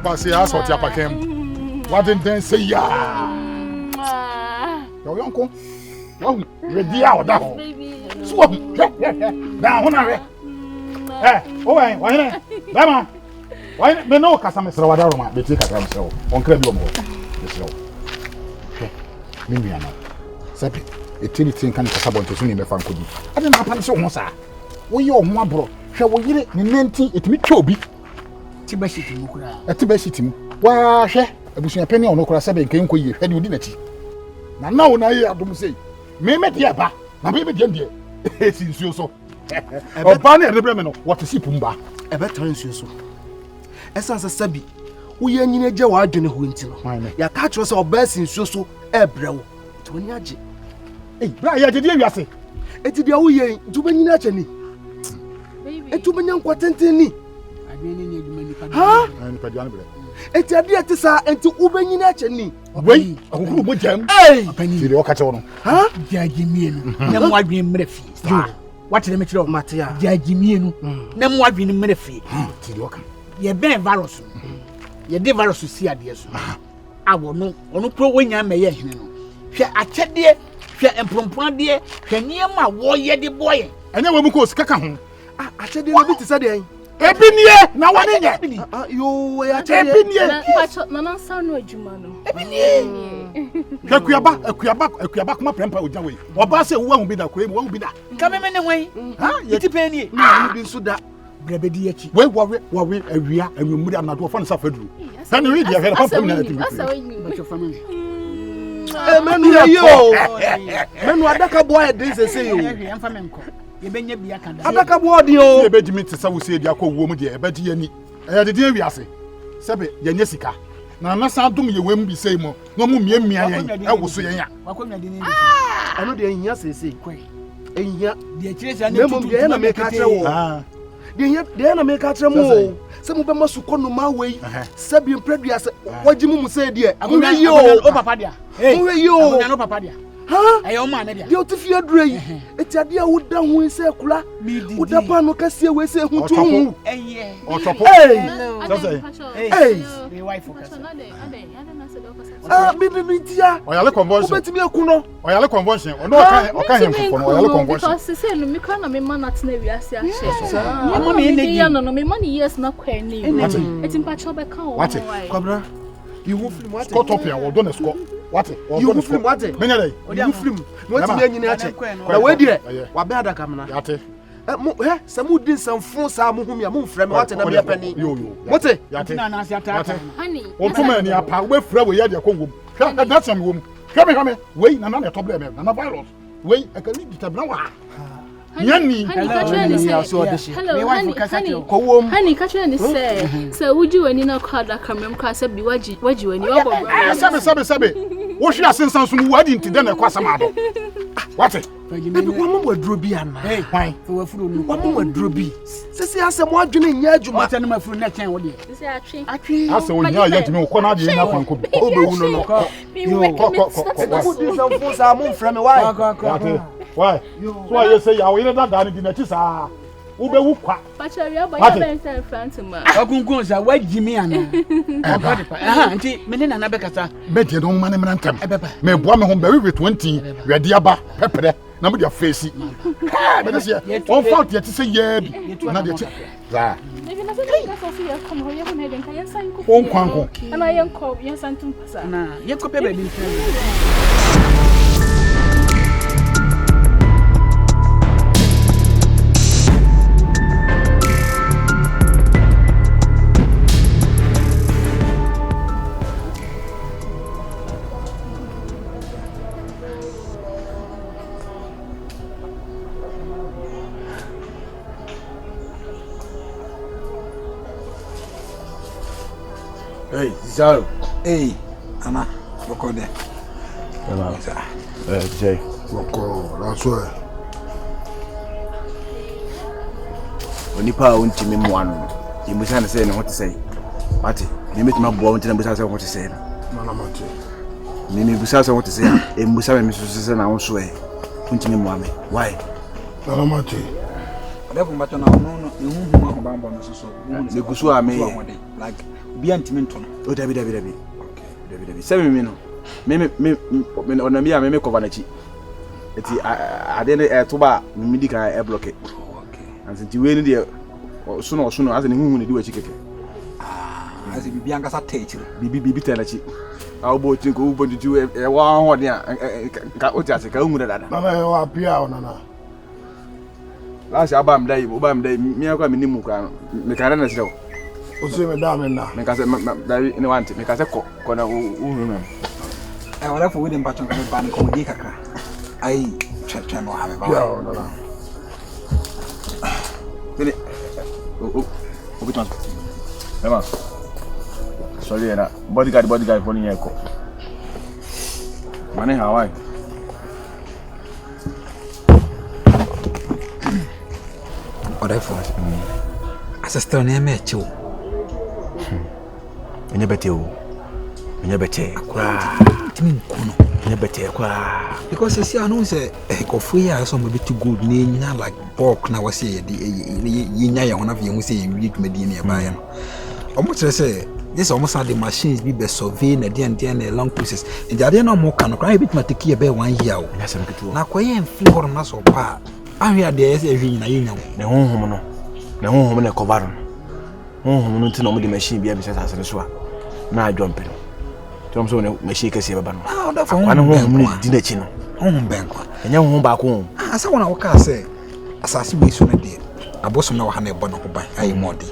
Papa say ask what Papa came. What did they say ya? Your uncle. Oh, ready out that. So, now when I oh, why Mama? Why me no customer Sawadaro, they take a damn so. On Credible. Me no. Sabi, a tiny thing can about to swing the fan could be. I didn't happen so much. We your one bro. Shall we get it? 90 it me chobi. Tibeshiti mukura. A tibeshiti. Wah, she. A bush a penny on Okra Sabe came for you. Had you dinner. Now, I don't say. Me met the abba. My baby Jendy. It's in so. Oh, Barney and the Bremen. What is he, Pumba? A better in so. As a Sabi, we are in a Jawa dinner winter. Ya catch us our best in so, a brow. 20 yaji. Hey, Brian, did you say? It's the away to be naturally. Et to be young quatentini. I really need many. Huh? And Padiana. It's a dear to say and to Ubeni naturally. Wait, who would jam? Hey, Penny, the Ocatono. Huh? Jagimian. Never what we Murphy. Watch the metro, Matia. Jagimian. Never what we Murphy. Tidoka. Ye ben virus. Ye de virus to see a dear. I will know. On pro when you may. She a chat dear. She and Prompon dear. She near my warrior the boy. And then we go Skakahon. I said the bit Saturday. Happy Year! Now one in here. You were Happy Year. Nana sound no Jumano. Kuaba, my grandpa with Jaway. Or Bassett won't be that, won't be that. Come in away. Huh? Yet penny. Ah, you so that. Brabediachi. Where were we a rear and we would not one suffered. Then you read your head. But your family. Men, you are that boy. This say you. I'm from Abaka bodio. Benjamin to say the Yako woman, dear, but Yenny. I did we say. Sabe, Yanyesica. Now, not sound to me, you won't be saying more. No more, me, I was saying, I know the Indians say, and yet, the chase and the enemy catch a war. The enemy catch a war. Some of them must come my way. Sabian previous. What you say, dear? I'm going to you, Papa. Hey, you, Papa. Huh? I own man. You to fear Dre. It's a dear wood down who is circular. Would the pano cassia we say who to hey, or top. Hey, the wife. Bibitia. Or your conversion. Bet me a kuno. Or your conversion. Or no, I can't conversion. Because they say, me can't be man at Neviasia. No, me money years not quite new. It's in Pachoba. What it? Cobra. You will film what? Scott up here or don't score. What it? You will film what? Many you film. What's the name in the way, dear? What better come Yate. Some would do some phone, some whom your moon friend, what a penny. What's it? Yate. Or too many are power with Freddie at your Congo. That's some room. Come, wait, another problem, another virus. Wait, I can leave the tableau. Yanni, hello, honey, catch you say. So, would you any no card that come from class be what you and your Sabe. What should I send some wedding to them across a model? What it? Woman would droby and hey, why? For a fool, woman would droby. Says he has some more doing yet. You must my food next time with you. I saw when you are yet to know Conadi enough and could be. Why? Why you say I will not done it in a chisa? Ube wukwa. But you are by your friend to my Ogungunza, why Jimmy and Auntie Menina Nabecasa? Bet you don't man me boy me home very with 20. We are diaba pepper. Number your face. But this year, all fault yet to say yeah. Not yet. Maybe nothing come home and sign. And I am called yes and two. Nah, you could be. Hey, Zaro. Hey, Anna. Look on there. Jay. That's right. When you power into me, one, you must say what to say. Matty, you make my boy into the business what to say. Mimi Busasa what to say. A Musa Mrs. and I also say. Why? Naramati. Therefore, but no, so. The Gusua may like be antimenton. Oh, David. Okay, David. 7 minutes. Me on a mere me covanachi. I didn't to bar, medica block it. Okay. And since you win there, sooner or sooner, as anyone to do a chicken. As if Bianca's a teacher. Bibi Tenachi. I'll both to go to do a 1 year. Nana appear Nana. Last Abam Day, Miaka Minimuka, Mecarana show. Ose madame na. Because no one to make us a cock. I will have William Patton and Bank Dicaka. I check no have a which one? Emma. Sorry, bodyguard for the echo. Money, how I? Whatever. As a stone, I met you. In a better. Because you see, I know say a free house on maybe too good name like pork now was say the one of you say you read Medina by almost say this almost had the machines be best surveying a long process and the other no more can cry a bit my take about 1 year. Now quite and floor on us or part. I'm here there is every night. The home no cover. Home no the machine be a business as a swap. Now jumping. Tom so me shake say baba no. Ah, that for one home di na chi no. Home bank. Enya home ba ko home. Ah, say one ka say asase we so na dey. Abosom na wa ha na ebo no ko ban. Ayi modi.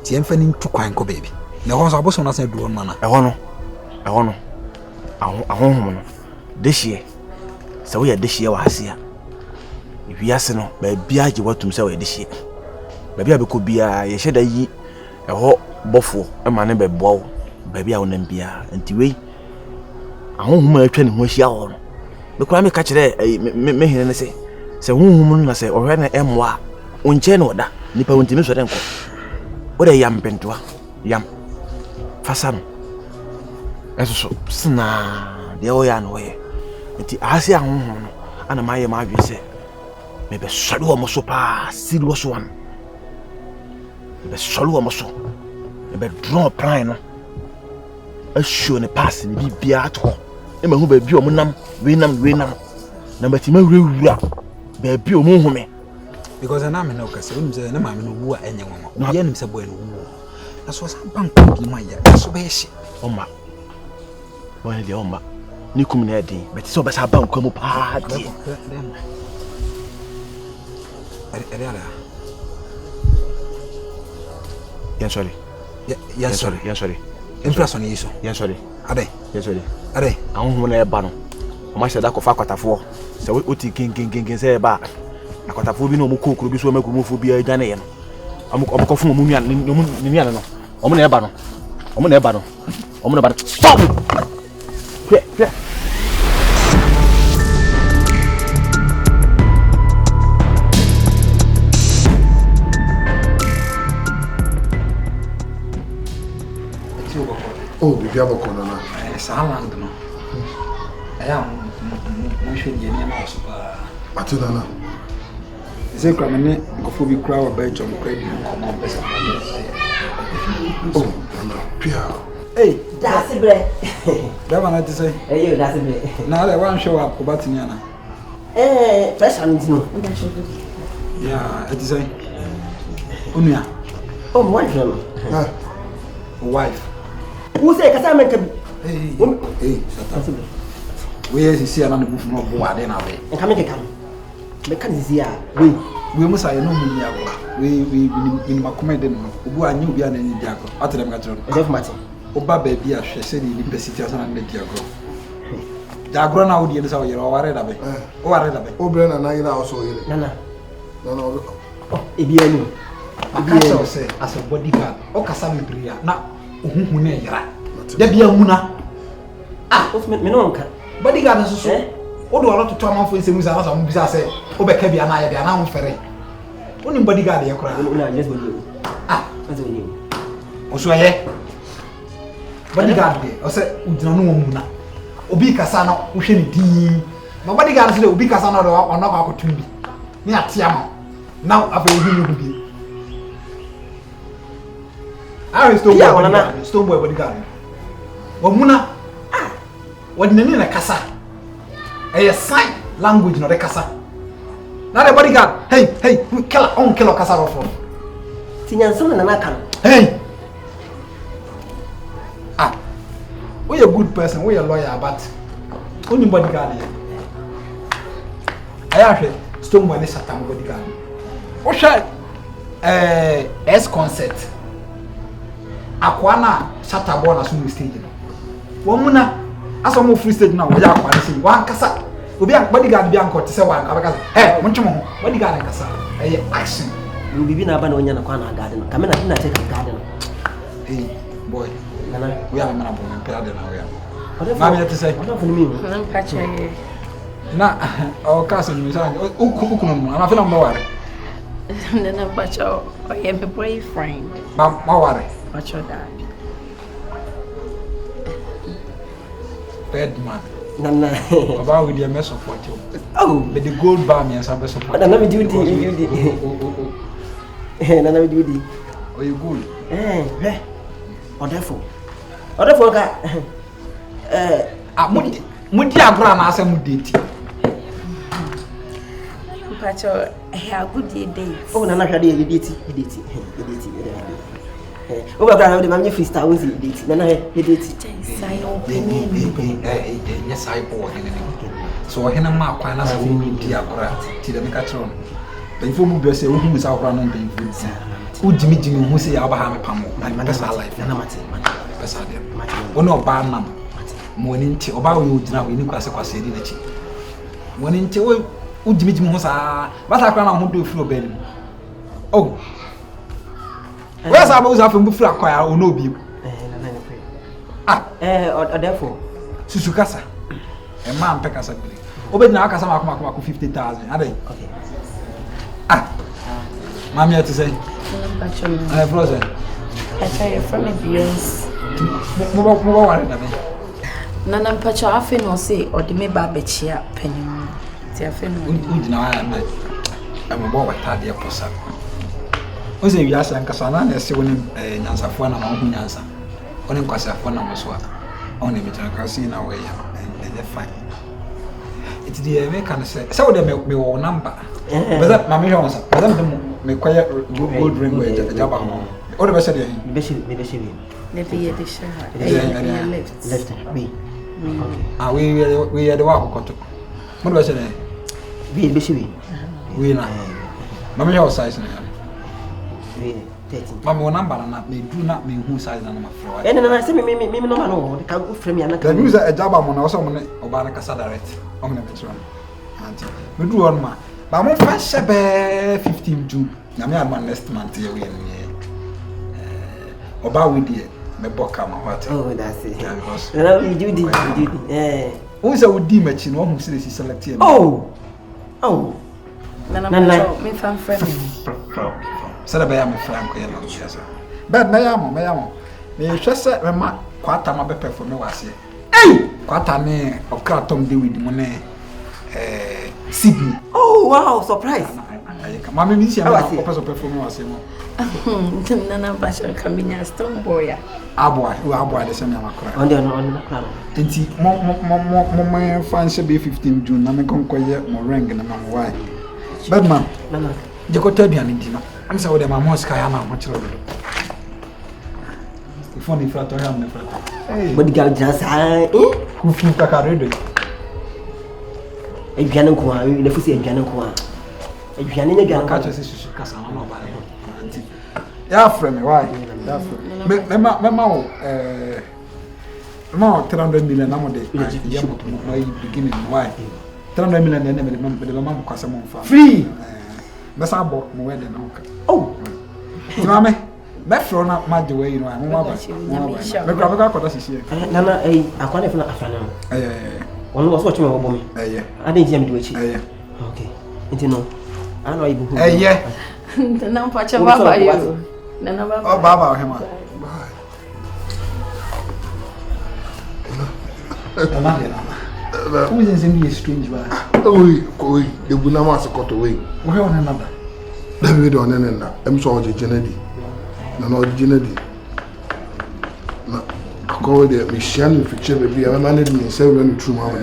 Ti emfa ni ntu kwan ko baby. Na ho so abosom na say duro no na. E ho no. Ahom no. Dehie. Say we dehie wa hasia. Wiase no ba bia je watum say we dehie. Ba bia be ko bia ye hyeda yi e ho bofo e ma ne be boa. Ba bia wonam bia. Enti we ahom atwa ne ho ahia ho no. Be kwa me ka kire me hene ne say honhum na say ohwe na emwa onche na oda nipa wontimi so den ko o de yam pentoa yam fasano eso sna de o ya no ye enti ahasi ahonhum no ana maye ma adwe say me be solu o mo so pa serious one me be solu o mo so me be draw plan no a show ne pass ni bibia to e ma hu ba bi o mo nam we nam na batima wura baby o mo home because na me no kase wonu say na ma me no wu a enye won no ye nim say boy no wu na so san bank bi ma ya so be hye oma wani de oma ni kum na edin but so be sa bank mu pa de ala yan sorry impression yiso yan sorry ade ahun na e ba no o ma se da ko fa kwatafo se o ti king se ba akwatafo bi no mo kokoro bi so ma kurumofo bi adwane ye no amko fun mo nua ni nua no o mo na e ba no stop yeah Oh, bibi aboko na. Saland no. Aya mo hwe die ne ma so ba. Atuna na. Ze kwa mene ngofo bi kura wa ba chom credit ko mo pesa. Oh, na pia. Hey, that's bre. Da bana ti say. Eh, you that's bre. Na le wan show up ko batini ana. Pesa ndino. Yeah, it is say. Unia. Oh, wife no. Wife. Who say kasa men kabi? Hey, sata. We see ana no bufu no bo ade na we. Enka me kekam. Me kan zia. We musa ye no mu ni agora. We makoma de no. Obu anyi obi ana ni di agora. Atere me ka tro. Def mate. Oba ba bia hwe se ni pesiti asana na di agora. Da agora na odi ni sa o yere o ware da be. O ware da be. Obre na ira o so yere. Nana. Oh, ebi anu. Akasa say as a bodyguard. O kasa me bria na ohuhu na yera. Da bia muna. Me no nka. Bodyguard so o do ala to amanfo nsemu sa na sa mu bisa say o be ka bia na ye bia na ho fere. Oni bodyguard ye kora. Una just body. That's what you. O so ye. Bodyguard de o say udina no muna. Obi kasa na wo hwe ni din. Ma bodyguard so de obi kasa na do ona kwa akotumbi. Ni atia ma. Now after you be. I stone boy bodyguard. Omuna what nani na kasa. A sign language no de kasa. Now the bodyguard, hey, kill kasa off. Tinyansama na kan. Hey. We a good person, we a lawyer, but only bodyguard here. I actually stone boy is a time bodyguard. What shall S concert? Aquana Shatabona soon stage. Womuna, as a free stage now, we are one cassa. We be a bodyguard bianco to say one. Hey, Monchamo, bodyguard and cassa. Action. You'll be na bano nyana kwa na garden. Come in na take a garden. Hey, boy. We are a man of garden now. What to say? What for me? I'm catching. Na our cousin is on. I'm feeling more. Then I'm patch I am a boyfriend. More. What's your dad? Bad man. Nana. About with your mess of what you. Oh, but the gold bar me and some support. Nana we do the. Nana we do the. Are you good? Wonderful ka mudi abra na asa mudeti Pacho a good day. oh nana hwade ye date o ba bra de ma me freestyle we date nana ye date Say opinion. yes I boy so hena ma kwa na so mudi abra ti de me ka tro ben fo mu be se wo hu sa abra no ben fo wo jimi hu se ya ba ha me pamo na pesa life nana mate pesa de wono oba nam moni nti oba wo yina wo ni kwase kwase di na chi moni nti wo jimi hu sa ba sa kwa na ho do furo ben oh where's our boss after mbufu akwaya ono obi nana ne pe therefore susu kasa e ma ampe kasa bele obedina akasa makoma 50,000 ade okay mami ati say frozen I tell you from abuse. Mo worry na me. Nana mpacha afi no say o de me ba bechia panim. Ti afi no. Ujina wa na. Am bo wata de posa. O se wi asa nkasa na na se woni nyansafo na ma hu nyansa. Oni nkwasafo na mo so a. On e bitana kasi na we ya. And fine. It the me kan say wo de me wo number. Beza mami ho onsa. Beza me kwaya gold ring we jaba ho. O de be say de. be she Never yet the share. Left me. We had the walk got. What was it? Be she We na. Mama your size na. we 13 Mama number na me do not mean who size na ma flow. nana say me no ma no ka go frame ya na The music a jaba mo na so mo ne oba na kasa direct. O mo na betro. Auntie. Me do on ma. Ba mo fa shebe 15 June. Na me am next month here we oba we there. Me boka ma what. oh that's it. Because Nana we do the who say we di machi no who say select here. oh Nana me fan friend. Sada ba ya me frank ya no chesa. But na ya mo. Me hwese me ma kwata ma be perform me wase. Kwata ne okra Tom David mo ne Sydney. oh wow surprise Ma me si am ko perform me wase mo. Nana Basha Kaminya Stone Boy. Aboa de se me makora. on the plan Enti mo fan be 15 June na me konkoye mo ring na ma why. But man, nana je ko tadi an ndi no. Am say wo de ma mo sky ama mo chiro do. Ifo ni frato ya me frato. bodyguard just Who feel kaka redo. Adwane nko a na fusi adwane nko a adwane nya adwane Catch us susu kasa na ba. Ya frame why? Ya frame. Me ma 300 million na mo de. Ya mo my beginning why? 300 million na me de ma mo kwasa mo fa. free Besa abo mo we de na oka. oh Mame, me fro na ma de we no mo ba. Me kwa kwata sisi. nana akwane funa afana ono was watch me wo bomi ade ntia me do achi okay nti no ano ibu hu Nana mpacha baba you. Nana baba. Oh baba o hema. Mama de na. Who is in this strange ba? Oi, de bunama se koto we. We on another. David on nena em so oje jenadi na no jenadi na akọ de me hia no fiche be bia me manage me say we no true ma we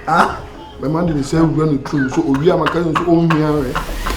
ah me manage me say we no true so owi amaka so o hia we